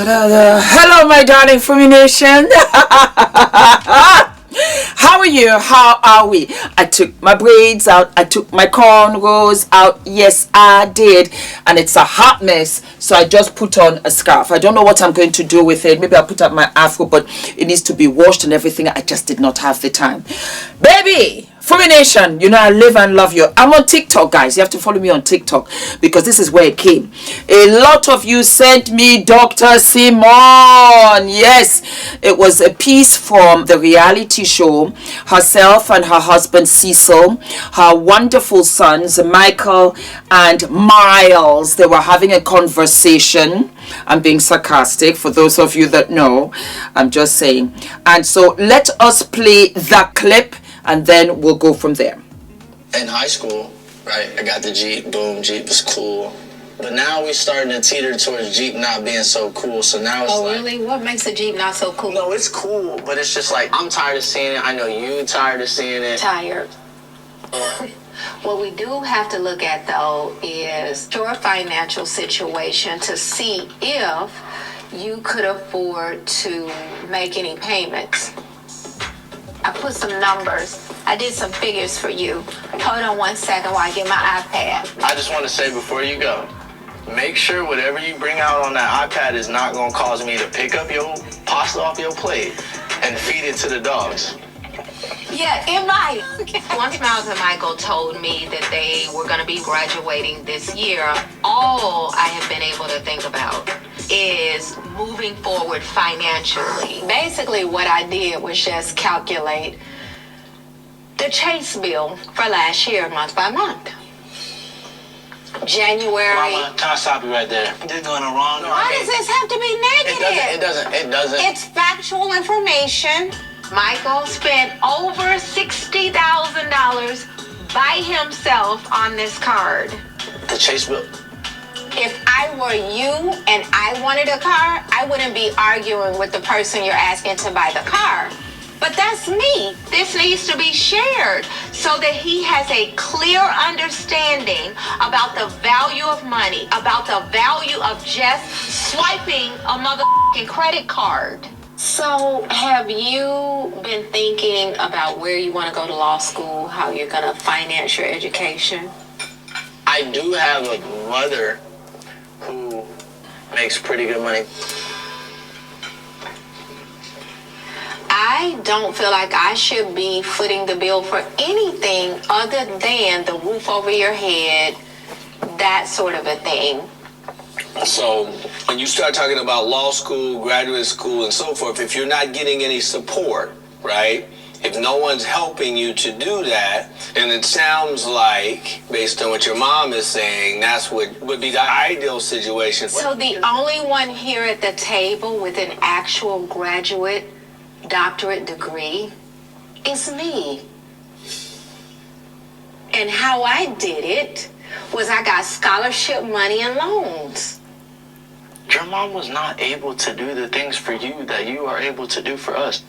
Hello, my darling Fumi Nation. How are you? How are we? I took my braids out. I took my cornrows out. Yes, I did. And it's a hot mess. So I just put on a scarf. I don't know what I'm going to do with it. Maybe I'll put up my afro, but it needs to be washed and everything. I just did not have the time. Baby! Fumi Nation, you know I live and love you. I'm on TikTok, guys. You have to follow me on TikTok because this is where it came. A lot of you sent me Dr. Simone. Yes, it was a piece from the reality show. Herself and her husband Cecil, her wonderful sons Michael and Miles. They were having a conversation. I'm being sarcastic for those of you that know. I'm just saying. And so let us play the clip. And then we'll go from there. In high school, right, I got the Jeep, boom, Jeep was cool. But now we're starting to teeter towards Jeep not being so cool, so now it's like... Oh, really? What makes a Jeep not so cool? No, it's cool, but it's just like, I'm tired of seeing it. I know you tired of seeing it. Tired. What we do have to look at, though, is your financial situation to see if you could afford to make any payments. I put some numbers. I did some figures for you. Hold on 1 second while I get my iPad. I just want to say before you go, make sure whatever you bring out on that iPad is not going to cause me to pick up your pasta off your plate and feed it to the dogs. Yeah, it might. Once Miles and Michael told me that they were going to be graduating this year, all I have been able to think about is moving forward financially. Basically, what I did was just calculate the Chase bill for last year, month by month. January. Mama, can I stop you right there? This is going wrong. Why does this have to be negative? It doesn't. It's factual information. Michael spent over $60,000 by himself on this card. The Chase bill. If I were you and I wanted a car, I wouldn't be arguing with the person you're asking to buy the car. But that's me. This needs to be shared so that he has a clear understanding about the value of money, about the value of just swiping a motherfucking credit card. So have you been thinking about where you want to go to law school, how you're going to finance your education? I do have a mother who makes pretty good money. I don't feel like I should be footing the bill for anything other than the roof over your head, that sort of a thing. So when you start talking about law school, graduate school, and so forth, if you're not getting any support, right? If no one's helping you to do that, and it sounds like, based on what your mom is saying, that's what would be the ideal situation. So the only one here at the table with an actual graduate doctorate degree is me. And how I did it was I got scholarship money and loans. Your mom was not able to do the things for you that you are able to do for us.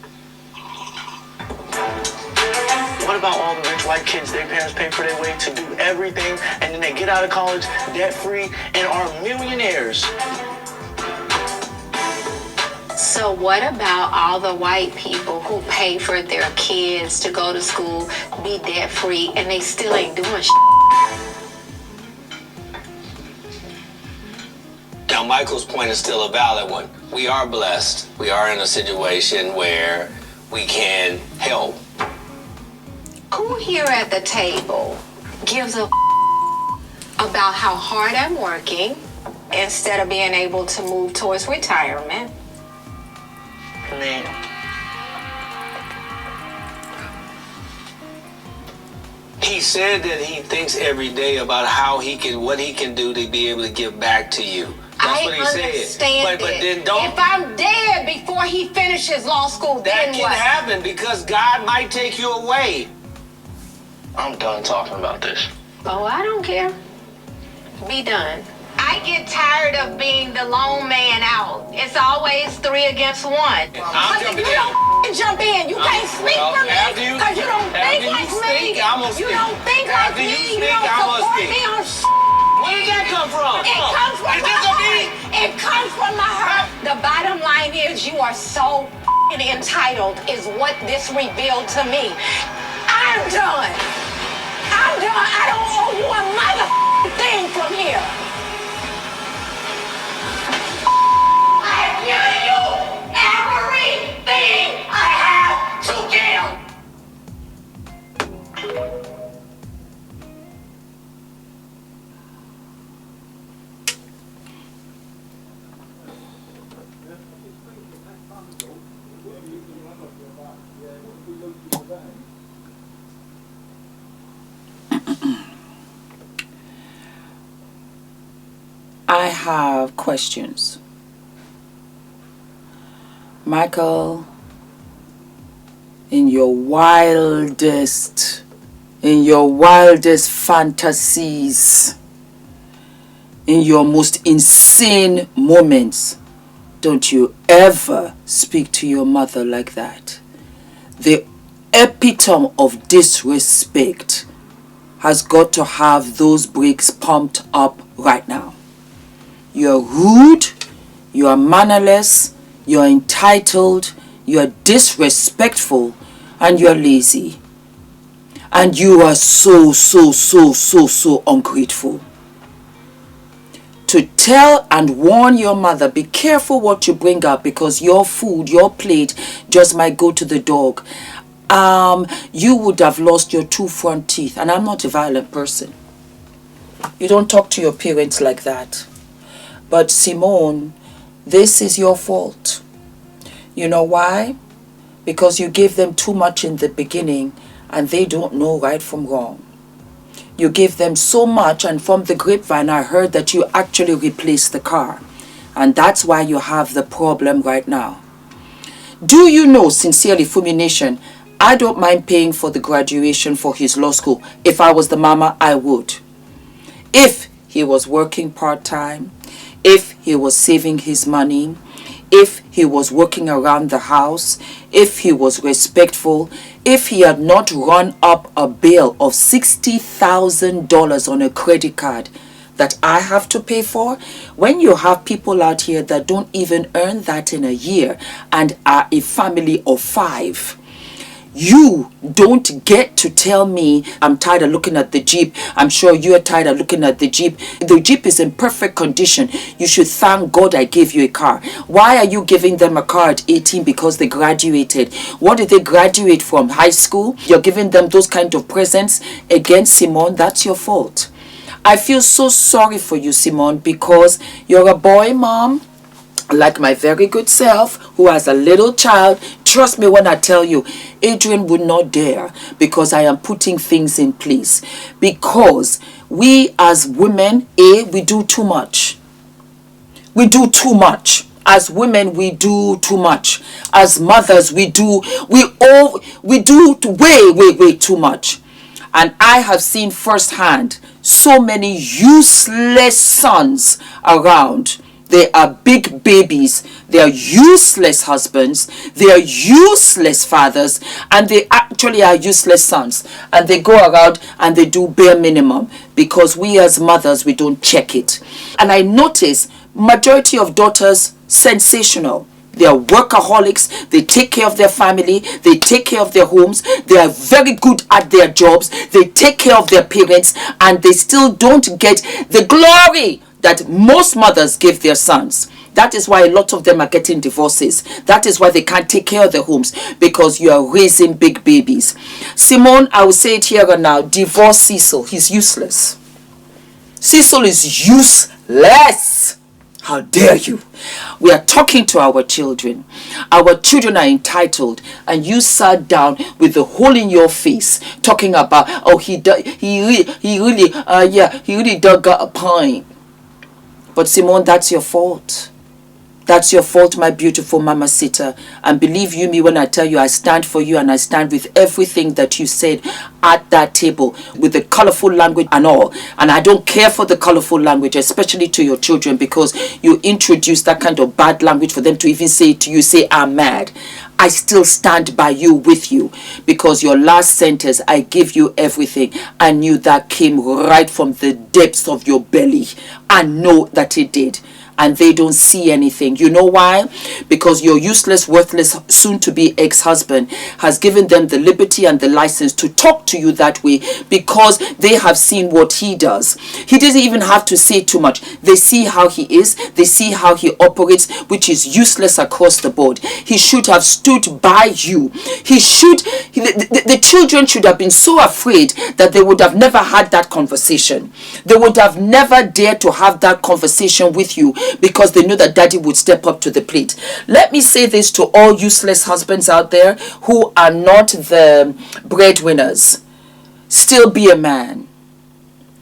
What about all the rich white kids? Their parents pay for their way to do everything, and then they get out of college debt-free and are millionaires. So what about all the white people who pay for their kids to go to school, be debt-free, and they still ain't doing shit? Now, Michael's point is still a valid one. We are blessed. We are in a situation where we can help. Who here at the table gives a about how hard I'm working instead of being able to move towards retirement? Man. He said that he thinks every day about how he can, what he can do to be able to give back to you. That's what he understand said. But then don't. If I'm dead before he finishes law school, That then can what? happen because God might take you away. I'm done talking about this. Oh, I don't care. Be done. I get tired of being the lone man out. It's always 3 against 1. I'm jumping in. Don't jump in. You can't speak for me because you don't think like me. You don't think like me. You don't support me on Where did that come from? It comes from my heart. It comes from my heart. The bottom line is you are so entitled is what this revealed to me. I'm done. I'm done. I don't owe you a mother thing from here. I've given you everything I have to give. I have questions. Michael, in your wildest fantasies, in your most insane moments, don't you ever speak to your mother like that. The epitome of disrespect has got to have those brakes pumped up right now. You're rude, you're mannerless, you're entitled, you're disrespectful, and you're lazy. And you are so ungrateful. To tell and warn your mother, be careful what you bring up, because your food, your plate just might go to the dog. You would have lost your 2 front teeth, and I'm not a violent person. You don't talk to your parents like that. But Simone, this is your fault. You know why? Because you gave them too much in the beginning and they don't know right from wrong. You gave them so much, and from the grapevine I heard that you actually replaced the car. And that's why you have the problem right now. Do you know, sincerely, Fumi Nation, I don't mind paying for the graduation for his law school. If I was the mama, I would. If he was working part-time, if he was saving his money, if he was working around the house, if he was respectful, if he had not run up a bill of $60,000 on a credit card that I have to pay for. When you have people out here that don't even earn that in a year and are a family of 5, you don't get to tell me, I'm tired of looking at the Jeep. I'm sure you're tired of looking at the Jeep. The Jeep is in perfect condition. You should thank God I gave you a car. Why are you giving them a car at 18? Because they graduated. What did they graduate from? High school? You're giving them those kind of presents? Again, Simone, that's your fault. I feel so sorry for you, Simone, because you're a boy mom, like my very good self, who has a little child. Trust me when I tell you, Adrian would not dare, because I am putting things in place. Because we as women, we do too much. We do too much. As women, we do too much. As mothers, we do way too much. And I have seen firsthand so many useless sons around. They are big babies. They are useless husbands. They are useless fathers. And they actually are useless sons. And they go around and they do bare minimum. Because we as mothers, we don't check it. And I notice majority of daughters, sensational. They are workaholics. They take care of their family. They take care of their homes. They are very good at their jobs. They take care of their parents. And they still don't get the glory that most mothers give their sons. That is why a lot of them are getting divorces. That is why they can't take care of their homes, because you are raising big babies. Simone, I will say it here and now, divorce Cecil. He's useless. Cecil is useless. How dare you? We are talking to our children. Our children are entitled, and you sat down with the hole in your face talking about, oh, he really dug a pine. But Simone, that's your fault. That's your fault, my beautiful mamacita. And believe you me when I tell you, I stand for you and I stand with everything that you said at that table, with the colorful language and all. And I don't care for the colorful language, especially to your children, because you introduce that kind of bad language for them to even say to you, say, I'm mad. I still stand by you, with you, because your last sentence, I give you everything. I knew that came right from the depths of your belly. I know that it did. And they don't see anything. You know why? Because your useless, worthless, soon-to-be ex-husband has given them the liberty and the license to talk to you that way, because they have seen what he does. He doesn't even have to say too much. They see how he is. They see how he operates, which is useless across the board. He should have stood by you. The children should have been so afraid that they would have never had that conversation. They would have never dared to have that conversation with you, because they know that daddy would step up to the plate. Let me say this to all useless husbands out there who are not the breadwinners. Still be a man.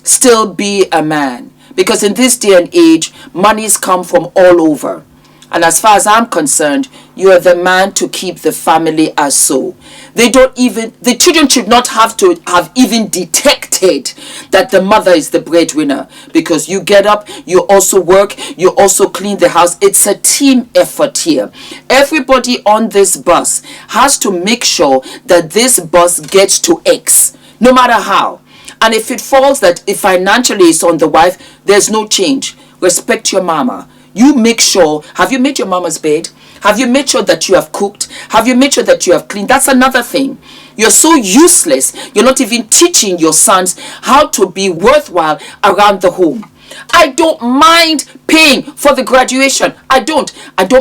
Still be a man. Because in this day and age, monies come from all over. And as far as I'm concerned, you are the man to keep the family as so. The children should not have to have even detected that the mother is the breadwinner, because you get up, you also work, you also clean the house. It's a team effort here. Everybody on this bus has to make sure that this bus gets to X, no matter how. And if it falls that if financially it's on the wife, there's no change. Respect your mama. You make sure, have you made your mama's bed? Have you made sure that you have cooked? Have you made sure that you have cleaned? That's another thing. You're so useless. You're not even teaching your sons how to be worthwhile around the home. I don't mind paying for the graduation. I don't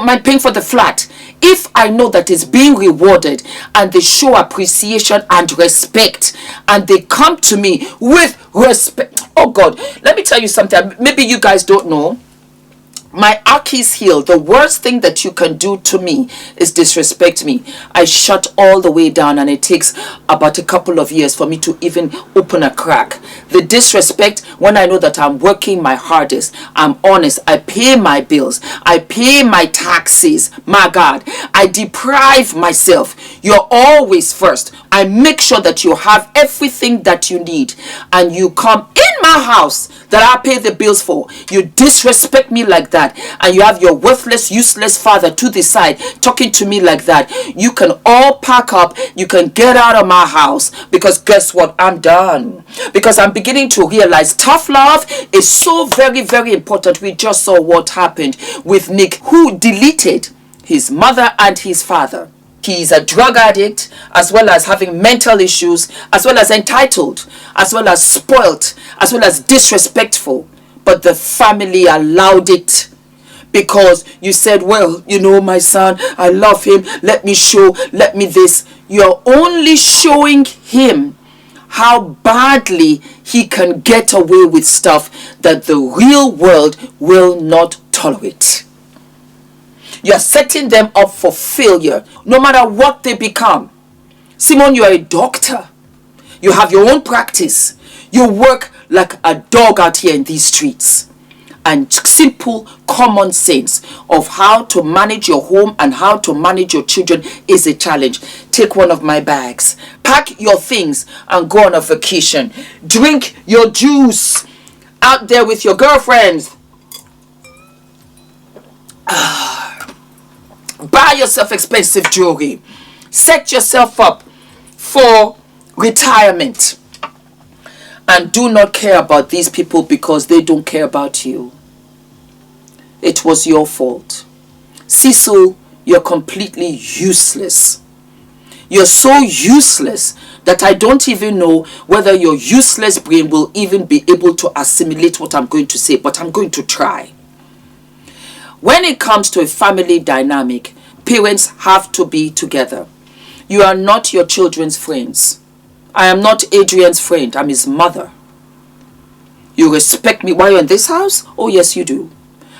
mind paying for the flat. If I know that it's being rewarded and they show appreciation and respect and they come to me with respect. Oh God, let me tell you something. Maybe you guys don't know. My Achilles heel, the worst thing that you can do to me is disrespect me. I shut all the way down, and it takes about a couple of years for me to even open a crack. The disrespect, when I know that I'm working my hardest, I'm honest, I pay my bills, I pay my taxes, my God, I deprive myself. You're always first. I make sure that you have everything that you need, and you come in my house that I pay the bills for. You disrespect me like that, and you have your worthless, useless father to the side talking to me like that. You can all pack up. You can get out of my house, because guess what? I'm done. Because I'm beginning to realize tough love is so very, very important. We just saw what happened with Nick, who deleted his mother and his father. He's a drug addict, as well as having mental issues, as well as entitled, as well as spoilt, as well as disrespectful. But the family allowed it, because you said, well, you know, my son, I love him. Let me show, let me this. You're only showing him how badly he can get away with stuff that the real world will not tolerate. You're setting them up for failure, no matter what they become. Simone, you're a doctor. You have your own practice. You work like a dog out here in these streets. And simple common sense of how to manage your home and how to manage your children is a challenge. Take one of my bags. Pack your things and go on a vacation. Drink your juice out there with your girlfriends. Buy yourself expensive jewelry. Set yourself up for retirement. And do not care about these people because they don't care about you. It was your fault. Cecil, you're completely useless. You're so useless that I don't even know whether your useless brain will even be able to assimilate what I'm going to say, but I'm going to try. When it comes to a family dynamic, parents have to be together. You are not your children's friends. I am not Adrian's friend. I'm his mother. You respect me while you're in this house? Oh, yes, you do.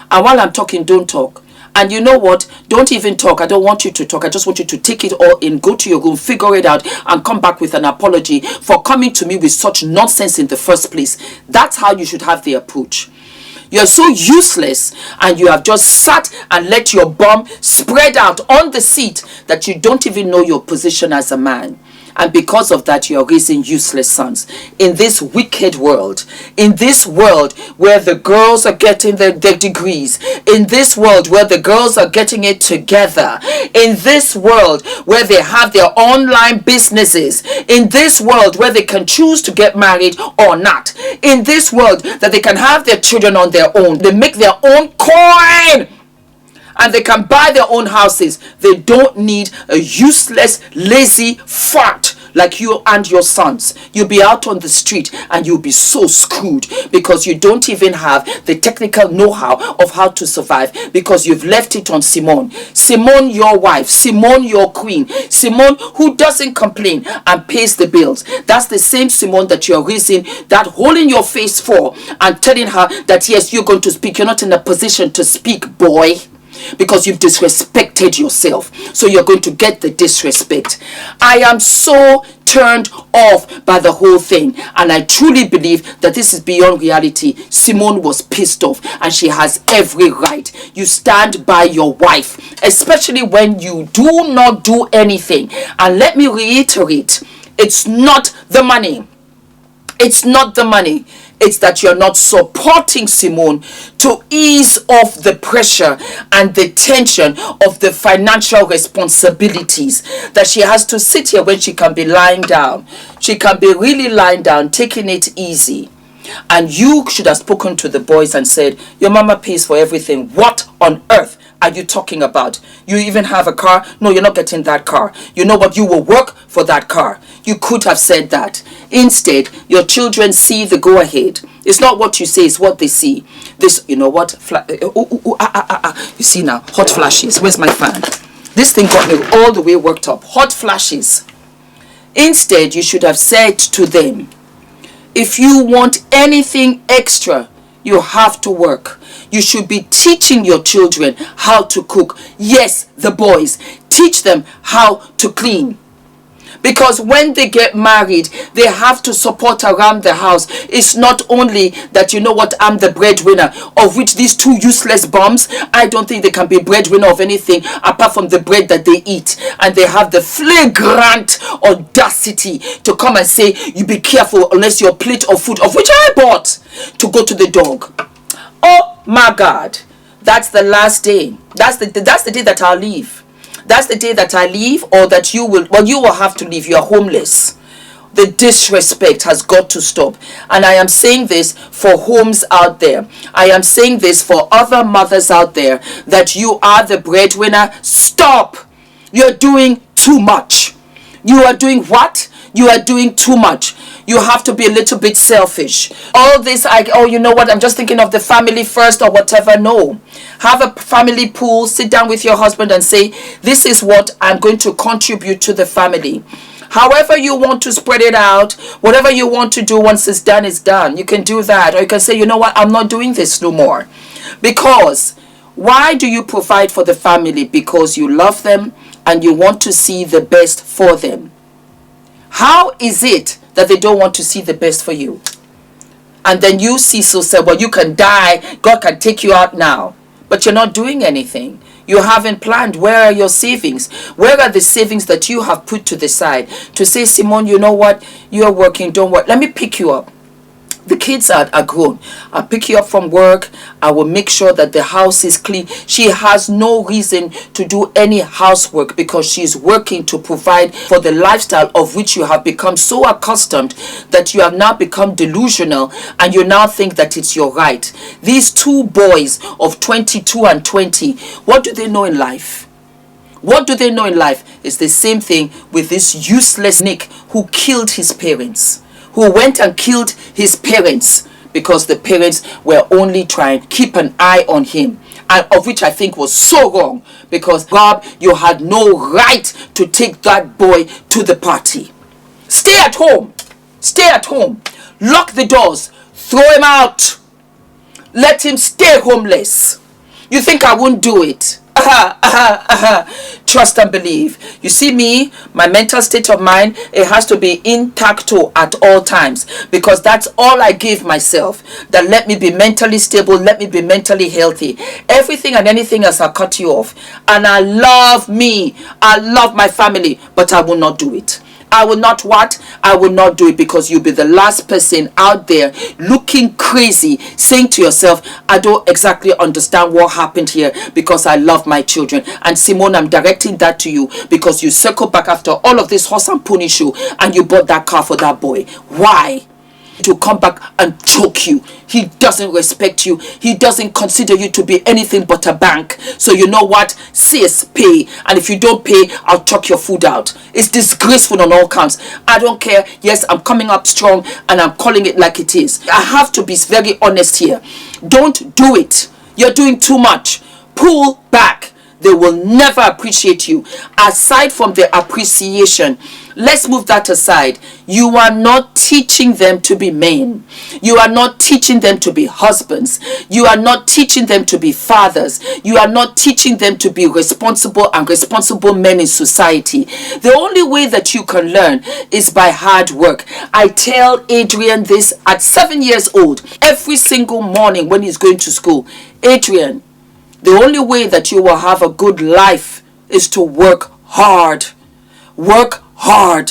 And while I'm talking, don't talk. And you know what? Don't even talk. I don't want you to talk. I just want you to take it all in, go to your room, figure it out, and come back with an apology for coming to me with such nonsense in the first place. That's how you should have the approach. You're so useless, and you have just sat and let your bum spread out on the seat that you don't even know your position as a man. And because of that, you are raising useless sons in this wicked world. In this world where the girls are getting their degrees. In this world where the girls are getting it together. In this world where they have their online businesses. In this world where they can choose to get married or not. In this world that they can have their children on their own. They make their own coin. And they can buy their own houses. They don't need a useless, lazy fart like you and your sons. You'll be out on the street and you'll be so screwed because you don't even have the technical know-how of how to survive because you've left it on Simone. Simone, your wife. Simone, your queen. Simone, who doesn't complain and pays the bills. That's the same Simone that you're raising that hole in your face for and telling her that yes, you're going to speak. You're not in a position to speak, boy. Because you've disrespected yourself. So you're going to get the disrespect. I am so turned off by the whole thing. And I truly believe that this is beyond reality. Simone was pissed off. And she has every right. You stand by your wife. Especially when you do not do anything. And let me reiterate. It's not the money. It's not the money. It's that you're not supporting Simone to ease off the pressure and the tension of the financial responsibilities that she has to sit here when she can be lying down. She can be really lying down, taking it easy. And you should have spoken to the boys and said, your mama pays for everything. What on earth are you talking about? You even have a car? No, you're not getting that car. You know what? You will work for that car. You could have said that. Instead, your children see the go-ahead. It's not what you say, it's what they see. This, you know what? You see now, hot flashes. Where's my fan? This thing got me all the way worked up. Hot flashes. Instead, you should have said to them, if you want anything extra, you have to work. You should be teaching your children how to cook. Yes, the boys. Teach them how to clean. Because when they get married, they have to support around the house. It's not only that, you know what, I'm the breadwinner, of which these two useless bums, I don't think they can be breadwinner of anything apart from the bread that they eat. And they have the flagrant audacity to come and say, you be careful unless your plate of food, of which I bought, to go to the dog. Oh my God. That's the last day. That's the day that I'll leave. That's the day that I leave, or that you will have to leave. You are homeless. The disrespect has got to stop. And I am saying this for homes out there. I am saying this for other mothers out there, that you are the breadwinner. Stop. You're doing too much. You are doing what? You are doing too much. You have to be a little bit selfish. All this, oh, you know what, I'm just thinking of the family first or whatever. No. Have a family pool. Sit down with your husband and say, this is what I'm going to contribute to the family. However you want to spread it out, whatever you want to do once it's done, is done. You can do that. Or you can say, you know what, I'm not doing this no more. Because why do you provide for the family? Because you love them and you want to see the best for them. How is it that they don't want to see the best for you? And then you, Cecil, said, well, you can die. God can take you out now. But you're not doing anything. You haven't planned. Where are your savings? Where are the savings that you have put to the side to say, Simone, you know what? You're working. Don't work. Let me pick you up. The kids are grown. I'll pick you up from work. I will make sure that the house is clean. She has no reason to do any housework because she's working to provide for the lifestyle of which you have become so accustomed that you have now become delusional and you now think that it's your right. These two boys of 22 and 20, what do they know in life? What do they know in life? It's the same thing with this useless Nick who killed his parents. Who went and killed his parents because the parents were only trying to keep an eye on him, and of which I think was so wrong, because Rob, you had no right to take that boy to the party. Stay at home. Stay at home. Lock the doors. Throw him out. Let him stay homeless. You think I won't do it? trust and believe. You see me, my mental state of mind, it has to be intacto at all times, because that's all I give myself. That let me be mentally stable, let me be mentally healthy. Everything and anything else, I'll cut you off. And I love me, I love my family, but I will not do it. I will not what? I will not do it, because you'll be the last person out there looking crazy, saying to yourself, I don't exactly understand what happened here, because I love my children. And Simone, I'm directing that to you, because you circle back after all of this horse and pony show and you bought that car for that boy. Why? To come back and choke you. He doesn't respect you. He doesn't consider you to be anything but a bank. So you know what? Sis, pay. And if you don't pay, I'll chuck your food out. It's disgraceful on all counts. I don't care. Yes, I'm coming up strong and I'm calling it like it is. I have to be very honest here. Don't do it. You're doing too much. Pull back. They will never appreciate you. Aside from the appreciation, let's move that aside. You are not teaching them to be men. You are not teaching them to be husbands. You are not teaching them to be fathers. You are not teaching them to be responsible and responsible men in society. The only way that you can learn is by hard work. I tell Adrian this at 7 years old, every single morning when he's going to school. Adrian, the only way that you will have a good life is to work hard. Work hard.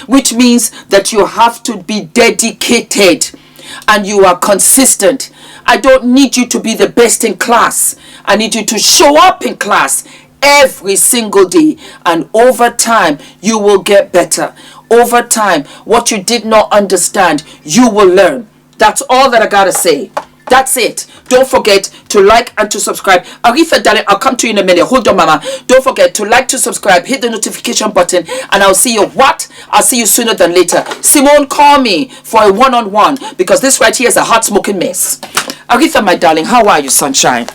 Which means that you have to be dedicated and you are consistent. I don't need you to be the best in class. I need you to show up in class every single day. And over time, you will get better. Over time, what you did not understand, you will learn. That's all that I gotta say. That's it. Don't forget to like and to subscribe. Aretha, darling, I'll come to you in a minute. Hold on, mama. Don't forget to like, to subscribe, hit the notification button, and I'll see you what? I'll see you sooner than later. Simone, call me for a one-on-one, because this right here is a hot smoking mess. Aretha, my darling, how are you, sunshine?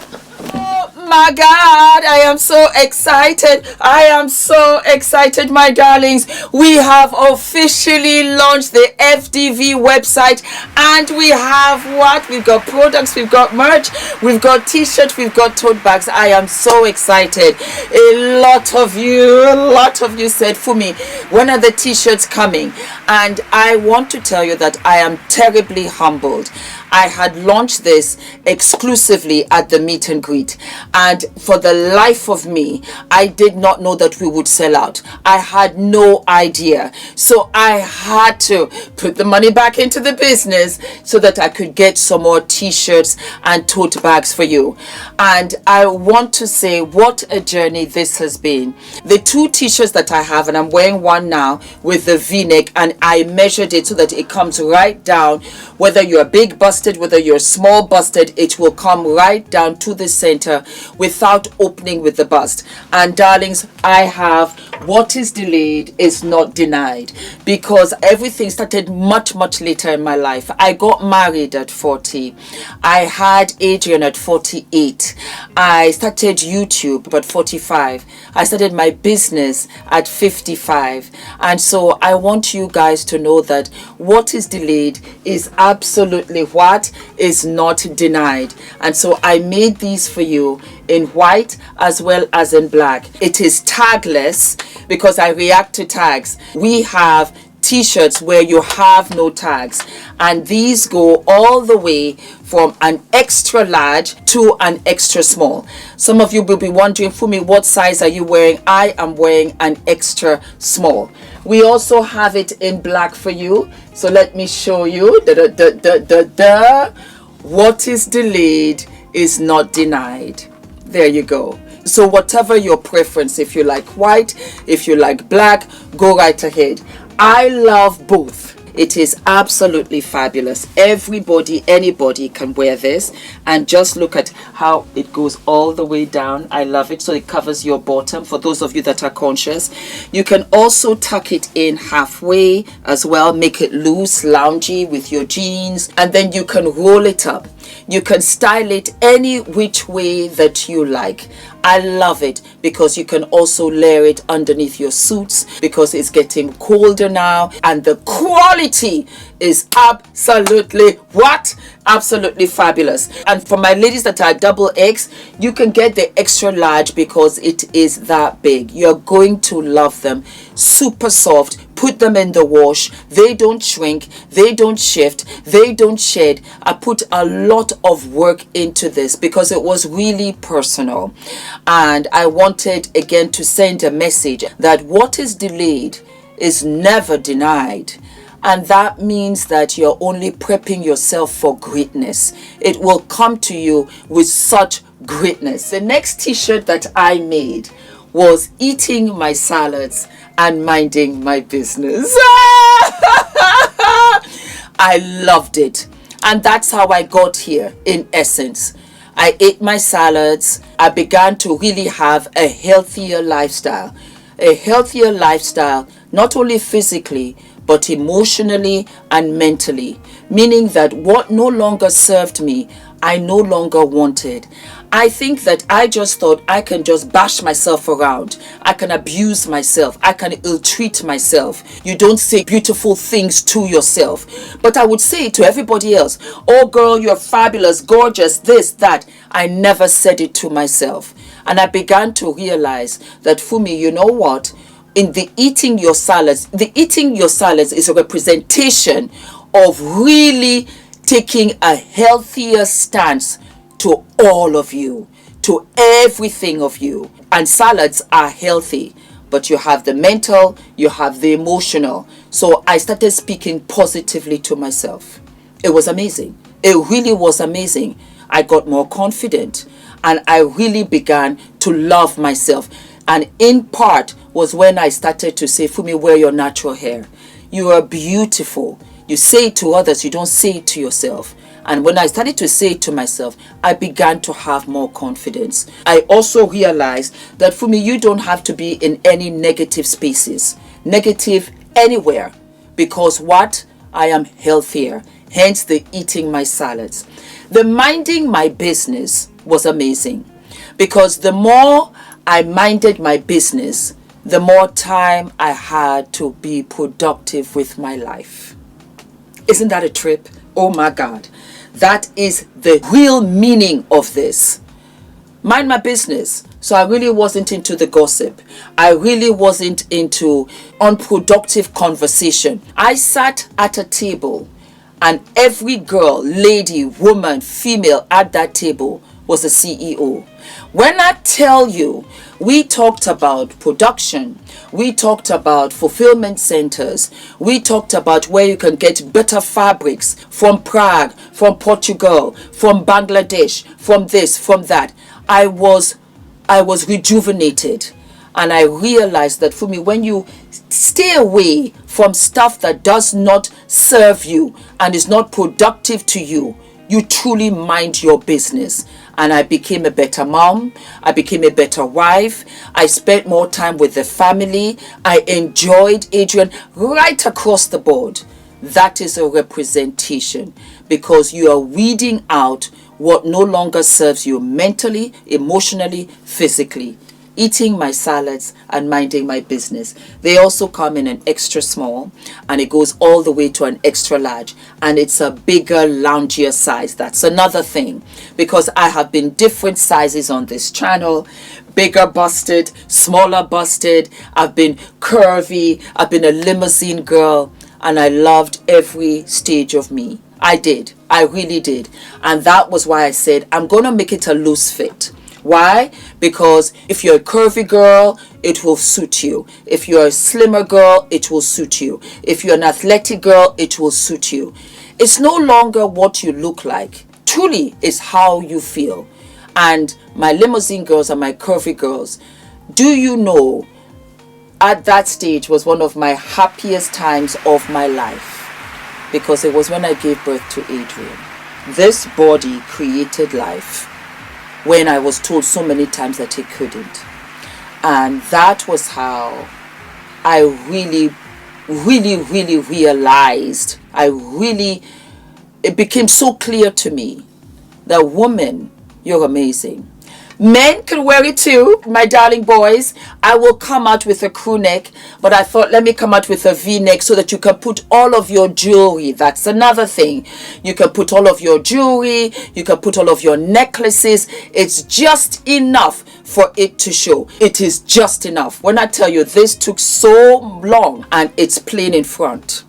My God, I am so excited. I am so excited, my darlings. We have officially launched the FDV website, and we have what? We've got products, we've got merch, we've got t-shirts, we've got tote bags. I am so excited. A lot of you said, Fumi, when are the t-shirts coming? And I want to tell you that I am terribly humbled. I had launched this exclusively at the meet and greet, and for the life of me, I did not know that we would sell out. I had no idea. So I had to put the money back into the business so that I could get some more t-shirts and tote bags for you. And I want to say what a journey this has been. The 2 t-shirts that I have, and I'm wearing one now with the v-neck, and I measured it so that it comes right down. Whether you're big busted, whether you're small busted, it will come right down to the center without opening with the bust. And darlings, I have what is delayed is not denied, because everything started much later in my life. I got married at 40. I had Adrian at 48. I started YouTube at 45. I started my business at 55. And so I want you guys to know that what is delayed is absolutely what is not denied. And so I made these for you in white as well as in black. It is tagless because I react to tags. We have t-shirts where you have no tags, and these go all the way from an extra large to an extra small. Some of you will be wondering, Fumi, what size are you wearing? I am wearing an extra small. We also have it in black for you, so let me show you. What is delayed is not denied. There you go. So whatever your preference, if you like white, if you like black, go right ahead. I love both. It is absolutely fabulous. Everybody, anybody can wear this, and just look at how it goes all the way down. I love it. So it covers your bottom for those of you that are conscious. You can also tuck it in halfway as well, make it loose, loungy with your jeans, and then you can roll it up. You can style it any which way that you like. I love it because you can also layer it underneath your suits, because it's getting colder now and the quality is absolutely what? Absolutely fabulous. And for my ladies that are double X, you can get the extra large because it is that big. You're going to love them. Super soft. Put them in the wash. They don't shrink. They don't shift. They don't shed. I put a lot of work into this because it was really personal. And I wanted again to send a message that what is delayed is never denied. And that means that you're only prepping yourself for greatness. It will come to you with such greatness. The next t-shirt that I made was eating my salads and minding my business. I loved it. And that's how I got here in essence. I ate my salads. I began to really have a healthier lifestyle. A healthier lifestyle, not only physically, but emotionally and mentally, meaning that what no longer served me, I no longer wanted. I think that I just thought I can just bash myself around. I can abuse myself. I can ill-treat myself. You don't say beautiful things to yourself. But I would say it to everybody else. Oh girl, you're fabulous, gorgeous, this, that. I never said it to myself. And I began to realize that Fumi, you know what? In the eating your salads is a representation of really taking a healthier stance to all of you, to everything of you. And salads are healthy, but you have the mental, you have the emotional. So I started speaking positively to myself. It was amazing. It really was amazing. I got more confident and I really began to love myself. And in part was when I started to say, Fumi, wear your natural hair. You are beautiful. You say it to others, you don't say it to yourself. And when I started to say it to myself, I began to have more confidence. I also realized that Fumi, you don't have to be in any negative spaces, negative anywhere, because what? I am healthier. Hence the eating my salads. The minding my business was amazing because the more I minded my business, the more time I had to be productive with my life. Isn't that a trip? Oh my God. That is the real meaning of this. Mind my business. So I really wasn't into the gossip. I really wasn't into unproductive conversation. I sat at a table and every girl, lady, woman, female at that table was a CEO. When I tell you, we talked about production, we talked about fulfillment centers, we talked about where you can get better fabrics from Prague, from Portugal, from Bangladesh, from this, from that. I was rejuvenated. And I realized that for me, when you stay away from stuff that does not serve you and is not productive to you, you truly mind your business. And I became a better mom. I became a better wife. I spent more time with the family. I enjoyed Adrian right across the board. That is a representation because you are weeding out what no longer serves you mentally, emotionally, physically. Eating my salads and minding my business. They also come in an extra small and it goes all the way to an extra large, and it's a bigger, loungier size. That's another thing because I have been different sizes on this channel. Bigger busted, smaller busted. I've been curvy. I've been a limousine girl, and I loved every stage of me. I did. I really did. And that was why I said I'm going to make it a loose fit. Why? Because if you're a curvy girl, it will suit you. If you're a slimmer girl, it will suit you. If you're an athletic girl, it will suit you. It's no longer what you look like. Truly, it's how you feel. And my limousine girls and my curvy girls, do you know, at that stage was one of my happiest times of my life. Because it was when I gave birth to Adrian. This body created life. When I was told so many times that it couldn't. And that was how I really realized, it became so clear to me that woman, you're amazing. Men can wear it too, my darling boys. I will come out with a crew neck, but I thought let me come out with a V-neck so that you can put all of your jewelry. That's another thing. You can put all of your jewelry, you can put all of your necklaces. It's just enough for it to show. It is just enough. When I tell you this took so long, and it's plain in front,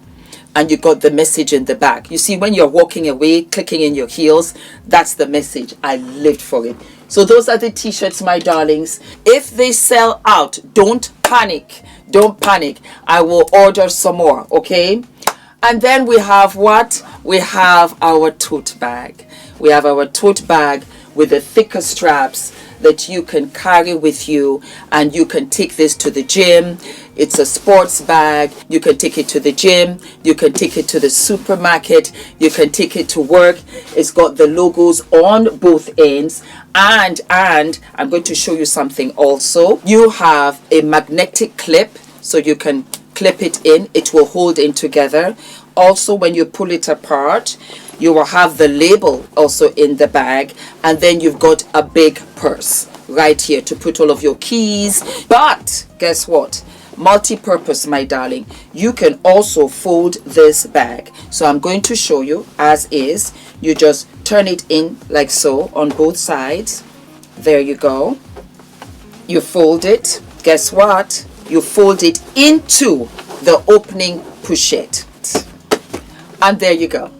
and you got the message in the back. You see, when you're walking away, clicking in your heels, that's the message. I lived for it. So those are the t-shirts, my darlings. If they sell out, don't panic. Don't panic. I will order some more, okay? And then we have what? We have our tote bag. We have our tote bag with the thicker straps that you can carry with you, and you can take this to the gym. It's a sports bag. You can take it to the gym. You can take it to the supermarket. You can take it to work. It's got the logos on both ends. And I'm going to show you something also. You have a magnetic clip, so you can clip it in. It will hold in together. Also, when you pull it apart, you will have the label also in the bag, and then you've got a big purse right here to put all of your keys. But guess what? Multi-purpose, my darling. You can also fold this bag. So I'm going to show you as is. You just turn it in like so on both sides. There you go. You fold it. Guess what? You fold it into the opening pochette. And there you go.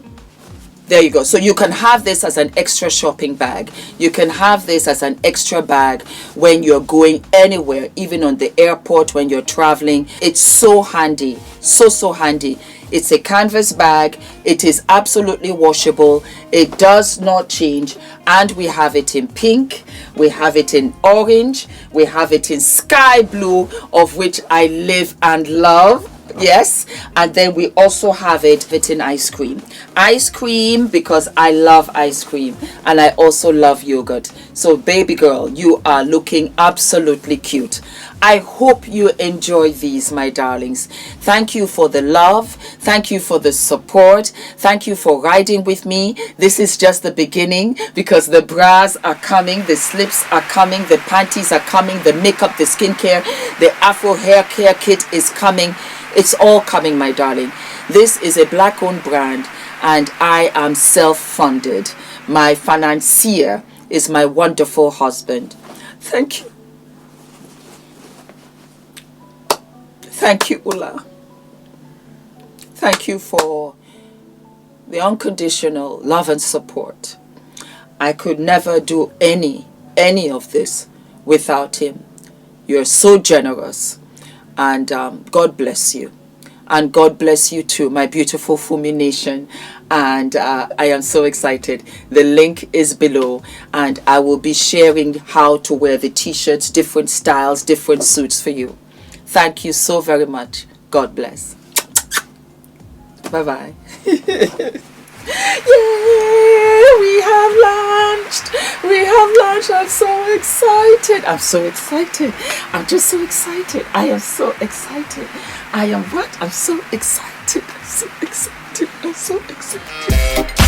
There you go. So you can have this as an extra shopping bag. You can have this as an extra bag when you're going anywhere, even on the airport, when you're traveling. It's so handy. So handy. It's a canvas bag. It is absolutely washable. It does not change. And we have it in pink. We have it in orange. We have it in sky blue, of which I live and love. Yes, and then we also have it in ice cream because I love ice cream, and I also love yogurt. So baby girl, you are looking absolutely cute. I hope you enjoy these, my darlings. Thank you for the love. Thank you for the support. Thank you for riding with me. This is just the beginning, because the bras are coming, the slips are coming, the panties are coming, the makeup, the skincare, the Afro hair care kit is coming. It's all coming, my darling. This is a black-owned brand, and I am self-funded. My financier is my wonderful husband. Thank you. Thank you, Ula. Thank you for the unconditional love and support. I could never do any of this without him. You're so generous. And God bless you. And God bless you too, my beautiful Fumi Nation. And I am so excited. The link is below, and I will be sharing how to wear the t-shirts, different styles, different suits for you. Thank you so very much. God bless. Bye-bye. Yay! We have launched. We have launched. I'm so excited. I'm so excited. I'm just so excited. I am so excited. I am what? I'm so excited. I'm so excited. I'm so excited.